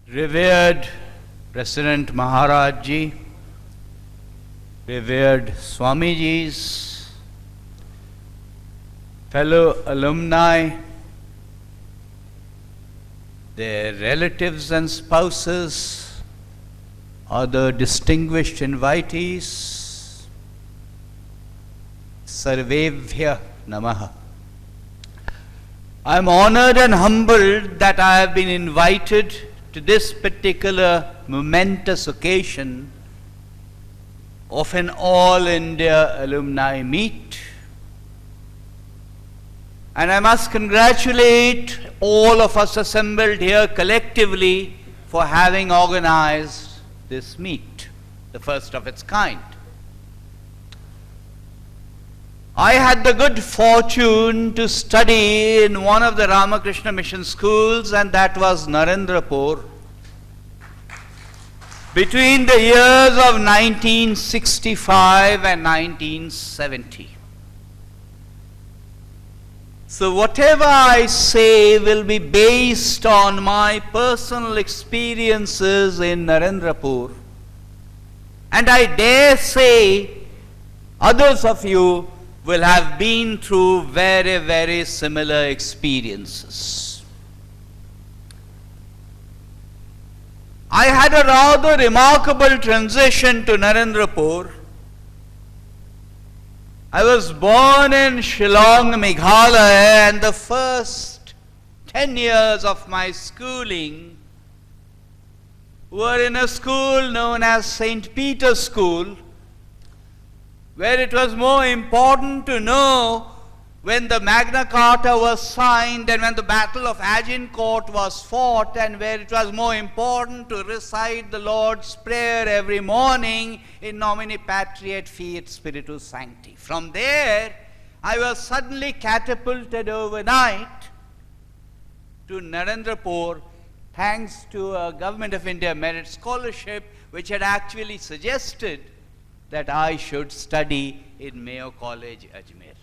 Revered President Maharaj Ji, revered Swamijis, fellow alumni, their relatives and spouses, other distinguished invitees, Sarvebhya Namaha. I am honored and humbled that I have been invited to this particular momentous occasion of an All India Alumni Meet. And I must congratulate all of us assembled here collectively for having organized this meet, the first of its kind. I had the good fortune to study in one of the Ramakrishna mission schools, and that was Narendrapur, between the years of 1965 and 1970. So whatever I say will be based on my personal experiences in Narendrapur, and I dare say others of you will have been through very, very similar experiences. I had a rather remarkable transition to Narendrapur. I was born in Shillong, Meghalaya, and the first 10 years of my schooling were in a school known as St. Peter's School, where it was more important to know when the Magna Carta was signed and when the Battle of Agincourt was fought, and where it was more important to recite the Lord's Prayer every morning in nomine Patri et Fiat Spiritus Sancti. From there, I was suddenly catapulted overnight to Narendrapur, thanks to a Government of India merit scholarship which had actually suggested that I should study in Mayo College, Ajmer.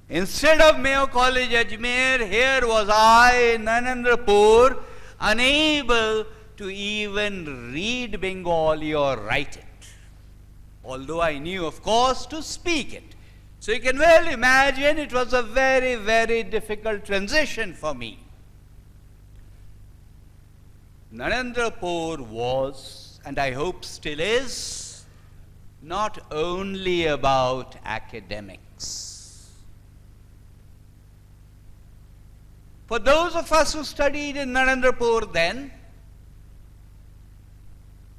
Instead of Mayo College, Ajmer, here was I in Narendrapur, unable to even read Bengali or write it, although I knew, of course, to speak it. So you can well imagine it was a very, very difficult transition for me. Narendrapur was, and I hope still is, not only about academics. For those of us who studied in Narendrapur then,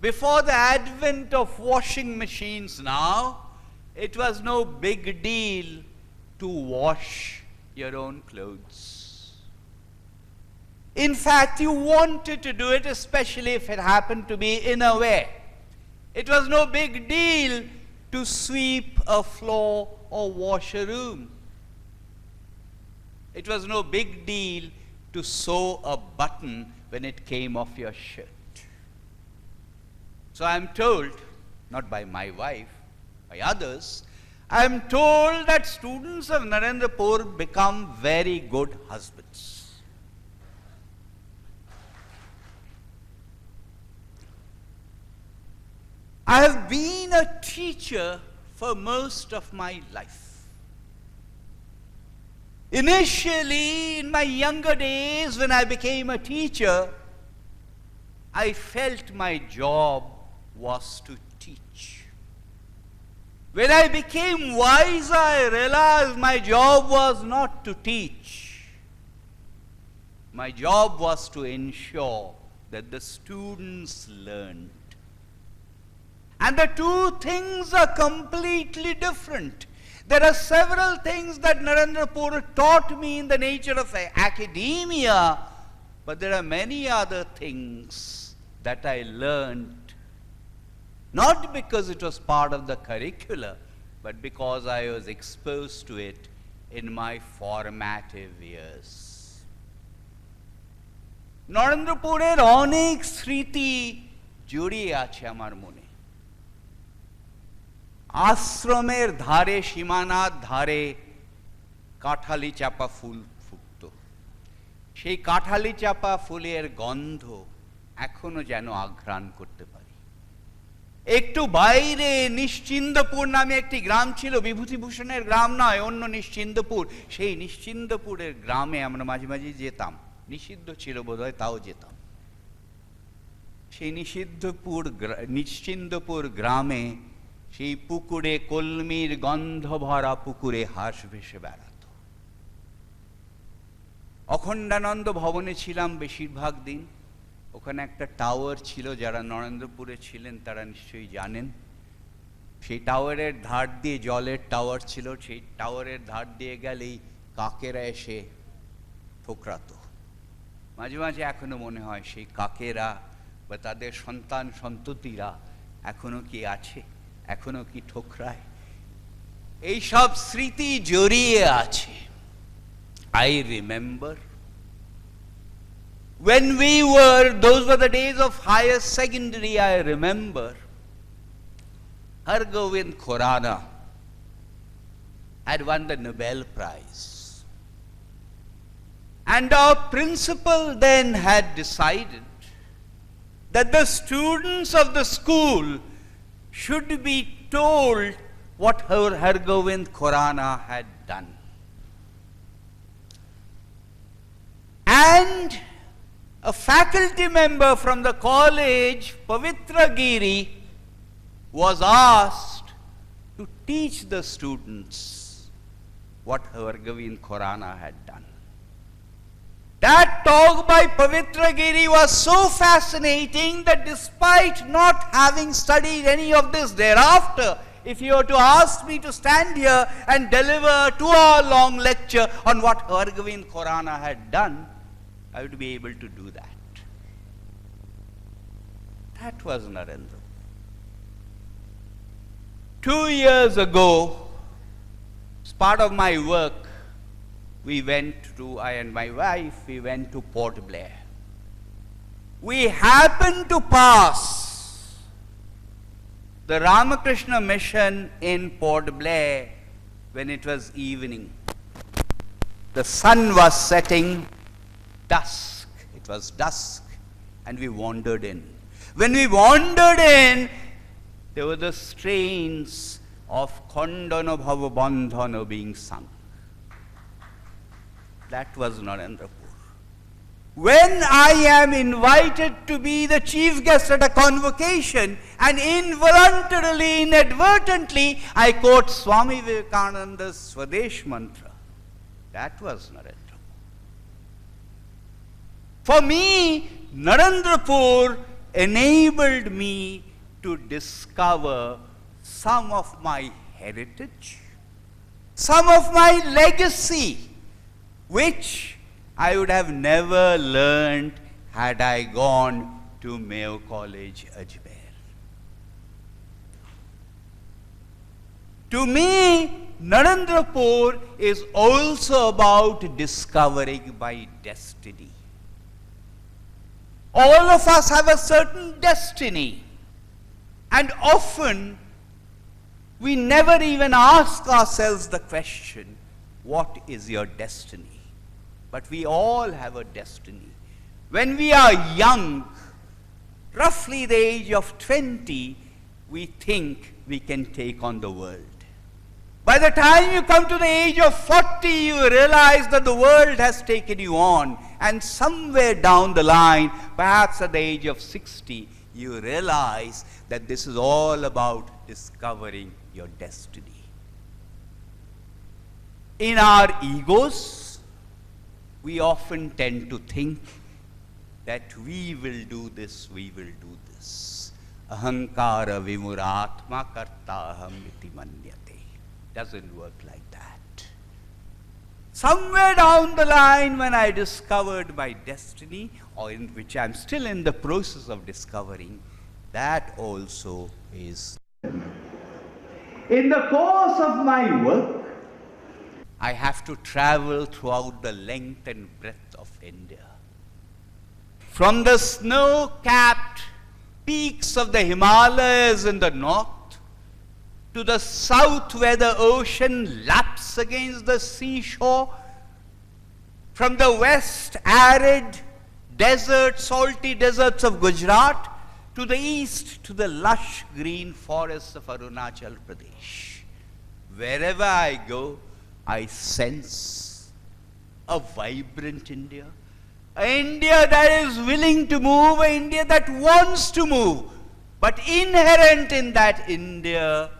before the advent of washing machines now, it was no big deal to wash your own clothes. In fact, you wanted to do it, especially if it happened to be inner wear. It was no big deal to sweep a floor or wash a room. It was no big deal to sew a button when it came off your shirt. So I am told, not by my wife, by others, I am told that students of Narendrapur become very good husbands. I have been a teacher for most of my life. Initially, in my younger days, when I became a teacher, I felt my job was to teach. When I became wiser, I realized my job was not to teach. My job was to ensure that the students learned. And the two things are completely different. There are several things that Narendrapur taught me in the nature of academia, but there are many other things that I learned, not because it was part of the curricula, but because I was exposed to it in my formative years. Narendrapurer অনেক স্মৃতি জড়িয়ে আছে আমার মনে। আশ্রমের ধারে, সীমানার ধারে কাঁঠালি চাপা ফুল ফুটতো। সেই কাঁঠালি চাপা ফুলের গন্ধ এখনো যেন আঘ্রাণ করতে পারি। একটু বাইরে নিশ্চিন্দপুর নামে একটি গ্রাম ছিল, বিভূতিভূষণের গ্রাম নয়, অন্য নিশ্চিন্দপুর। সেই নিশ্চিন্দপুরের গ্রামে আমরা মাঝে মাঝে যেতাম, নিষিদ্ধ ছিল বোধহয়, তাও যেতাম। সেই নিশ্চিন্দপুর গ্রামে সেই পুকুরে, কলমির গন্ধ ভরা পুকুরে হাঁস ভেসে বেড়াত। অখণ্ডানন্দ ভবনে ছিলাম বেশিরভাগ দিন। ওখানে একটা টাওয়ার ছিল, যারা নরেন্দ্রপুরে ছিলেন তারা নিশ্চয়ই জানেন। সেই টাওয়ারের ধার দিয়ে, জলের টাওয়ার ছিল, সেই টাওয়ারের ধার দিয়ে গেলেই কাকেরা এসে ঠোকরাতো। মাঝে মাঝে এখনো মনে হয় সেই কাকেরা বা তাদের সন্তান সন্ততিরা এখনো কি আছে, এখনো কি ঠোকরায়। এইসব স্মৃতি জড়িয়ে আছে। I remember when those were the days of higher secondary. I remember Hargobind Khorana had won the Nobel Prize, and our principal then had decided that the students of the school should be told what Hargobind Khorana had done. And a faculty member from the college, Pavitra Giri, was asked to teach the students what Hargobind Khorana had done. That talk by Pavitra Giri was so fascinating that despite not having studied any of this thereafter, if you were to ask me to stand here and deliver a 2-hour-long lecture on what Hargobind Khorana had done, I would be able to do that. That was Narendra. 2 years ago, as part of my work, I and my wife, we went to Port Blair. We happened to pass the Ramakrishna mission in Port Blair when it was evening. The sun was setting, dusk. It was dusk, and we wandered in. When we wandered in, there were the strains of Khandana Bhava Bandhana being sung. That was Narendrapur. When I am invited to be the chief guest at a convocation, and involuntarily, inadvertently, I quote Swami Vivekananda's Swadesh mantra, that was Narendrapur. For me, Narendrapur enabled me to discover some of my heritage, some of my legacy, which I would have never learned had I gone to Mayo College, Ajmer. To me, Narendrapur is also about discovering my destiny. All of us have a certain destiny, and often we never even ask ourselves the question, what is your destiny? But we all have a destiny. When we are young, roughly the age of 20, we think we can take on the world. By the time you come to the age of 40, you realize that the world has taken you on. And somewhere down the line, perhaps at the age of 60, you realize that this is all about discovering your destiny. In our egos, we often tend to think that we will do this, we will do this. Ahankara vimuratma kartaham iti manyate. Doesn't work like that. Somewhere down the line, when I discovered my destiny, or in which I'm still in the process of discovering, that also is. In the course of my work, I have to travel throughout the length and breadth of India. From the snow-capped peaks of the Himalayas in the north, to the south where the ocean laps against the seashore, from the west arid salty deserts of Gujarat, to the east, to the lush green forests of Arunachal Pradesh. Wherever I go, I sense a vibrant India, an India that is willing to move, an India that wants to move. But inherent in that India,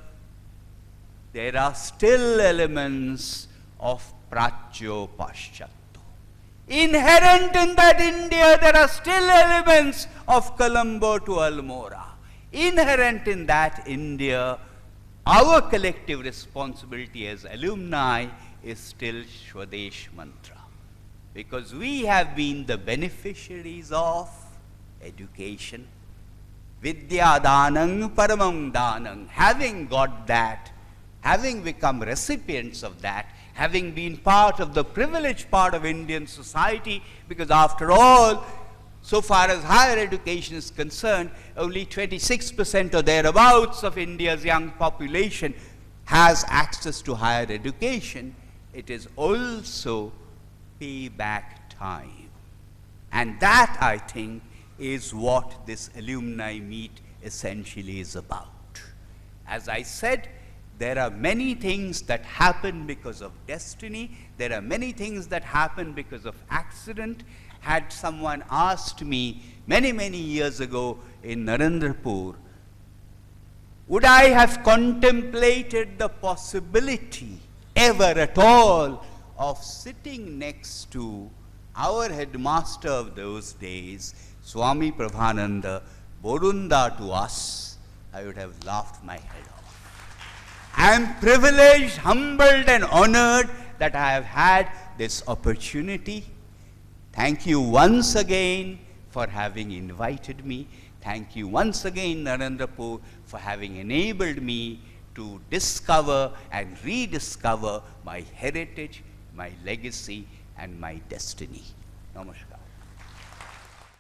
there are still elements of Prachyo Paschatya. Inherent in that India, there are still elements of Colombo to Almora. Inherent in that India, our collective responsibility as alumni is still Swadesh Mantra. Because we have been the beneficiaries of education. Vidya Danang Paramam Danang. Having got that, having become recipients of that, having been part of the privileged part of Indian society, because after all, so far as higher education is concerned, only 26% or thereabouts of India's young population has access to higher education. It is also payback time. And that, I think, is what this alumni meet essentially is about. As I said, there are many things that happen because of destiny. There are many things that happen because of accident. Had someone asked me many, many years ago in Narendrapur, would I have contemplated the possibility ever at all of sitting next to our headmaster of those days, Swami Prabhananda, Borunda to us, I would have laughed my head off. I am privileged, humbled and honored that I have had this opportunity. Thank you once again for having invited me. Thank you once again, Narendrapur, for having enabled me to discover and rediscover my heritage, my legacy and my destiny. Namaskar.